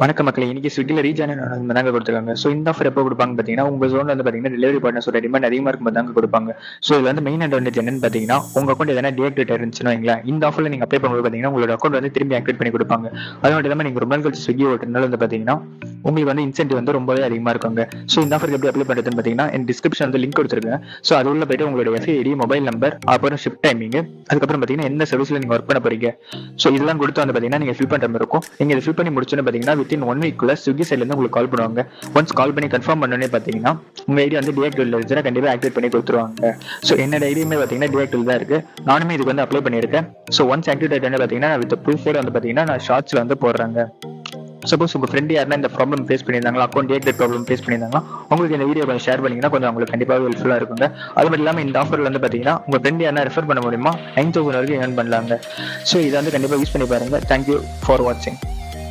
வணக்க மக்களே, இன்னைக்கு ஸ்விக்கில ரீசார்ஜ் தாங்க கொடுத்துருக்காங்க. ஸோ இந்த ஆஃபர் எப்போ கொடுப்பாங்க பார்த்தீங்கன்னா, உங்க ஜோன்ல வந்து பார்த்தீங்கன்னா டெலிவரி பார்ட்னர்ஸோட டிமாண்ட் அதிகமாக இருக்கும்போது தாங்க கொடுப்பாங்க. ஸோ இது வந்து மெயின் அட்வான்டேஜ் என்னன்னு பார்த்தீங்கன்னா, உங்க அக்கௌண்ட் எதனா டீஆக்டிவேட் இருந்துச்சுன்னு வைங்களேன், இந்த ஆஃபர்ல நீங்க அப்ளை பண்ணும்போது பார்த்தீங்கன்னா உங்களோட அக்கௌண்ட் வந்து திரும்பி ஆக்டிவேட் பண்ணி கொடுப்பாங்க. அது மட்டும் இல்லாமல் நீங்க ரொம்ப நாள் கழிச்சு ஸ்விக்கி ஓட்டுறதுனால வந்து பார்த்தீங்கன்னா உங்களுக்கு வந்து இன்சென்டிவ் வந்து ரொம்பவே அதிகமாக இருக்குங்க. ஸோ இந்த ஆஃபருக்கு எப்படி அப்ளை பண்ணுறதுன்னு பார்த்தீங்கன்னா, என் டிஸ்கிரிப்ஷன் வந்து லிங்க் கொடுத்துருக்கேன். ஸோ அது உள்ள போயிட்டு உங்களோட எஃப்ஐடி, மொபைல் நம்பர், அப்புறம் ஷிஃப்ட் டைமிங், அதுக்கப்புறம் பார்த்தீங்கன்னா எந்த சர்வீஸ்ல நீங்க ஒர்க் பண்ண போறீங்க, ஸோ இதெல்லாம் கொடுத்து வந்து பார்த்தீங்கன்னா நீங்க ஃபில் பண்ற மாதிரி இருக்கும். நீங்க இதை ஃபில் பண்ணி முடிச்சோன்னு பார்த்தீங்கன்னா வித்தின் 1 வீக்குள்ள ஸ்விக்கி சைட்ல இருந்து உங்களுக்கு கால் பண்ணுவாங்க. ஒன்ஸ் கால் பண்ணி கன்ஃபார்ம் பண்ணோன்னே பார்த்தீங்கன்னா உங்க ஐடி வந்து டீஆக்டிவேட்ல இருந்துச்சுன்னா கண்டிப்பா ஆக்டிவேட் பண்ணி கொடுத்துருவாங்க. ஸோ என்னோட ஐடியுமே பார்த்தீங்கன்னா டீஆக்டிவேட் தான் இருக்கு. நானுமே இதுக்கு வந்து அப்ளை பண்ணியிருக்கேன். ஸோ ஒன்ஸ் ஆக்டிவேட் ஆயிட்டோன்னு பார்த்தீங்கன்னா வித் ப்ரூஃபோட வந்து பார்த்தீங்கன்னா நான் ஷார்ட்ஸ்ல வந்து போடுறாங்க. சப்போஸ் உங்க ஃப்ரெண்ட் யாருன்னா இந்த ப்ராப்ளம் ஃபேஸ் பண்ணியிருந்தாங்களா, அக்கௌண்ட் டீஆக்டிவேட் ப்ராப்ளம் ஃபேஸ் பண்ணியிருந்தாங்களா, உங்களுக்கு இந்த வீடியோ கொஞ்சம் ஷேர் பண்ணீங்கன்னா கொஞ்சம் உங்களுக்கு கண்டிப்பாக ஹெல்ப்ஃபுல்லா இருக்குங்க. அது மட்டும் இல்லாமல் இந்த ஆஃபர்ல வந்து பார்த்தீங்கன்னா உங்க ஃப்ரெண்ட் யாரா ரெஃபர் பண்ண முடியுமா 9,000 வரைக்கும் ஏர்ன் பண்ணலாங்க. ஸோ இதை வந்து கண்டிப்பாக யூஸ் பண்ணி பாருங்க. தேங்க்யூ ஃபார் வாட்சிங்.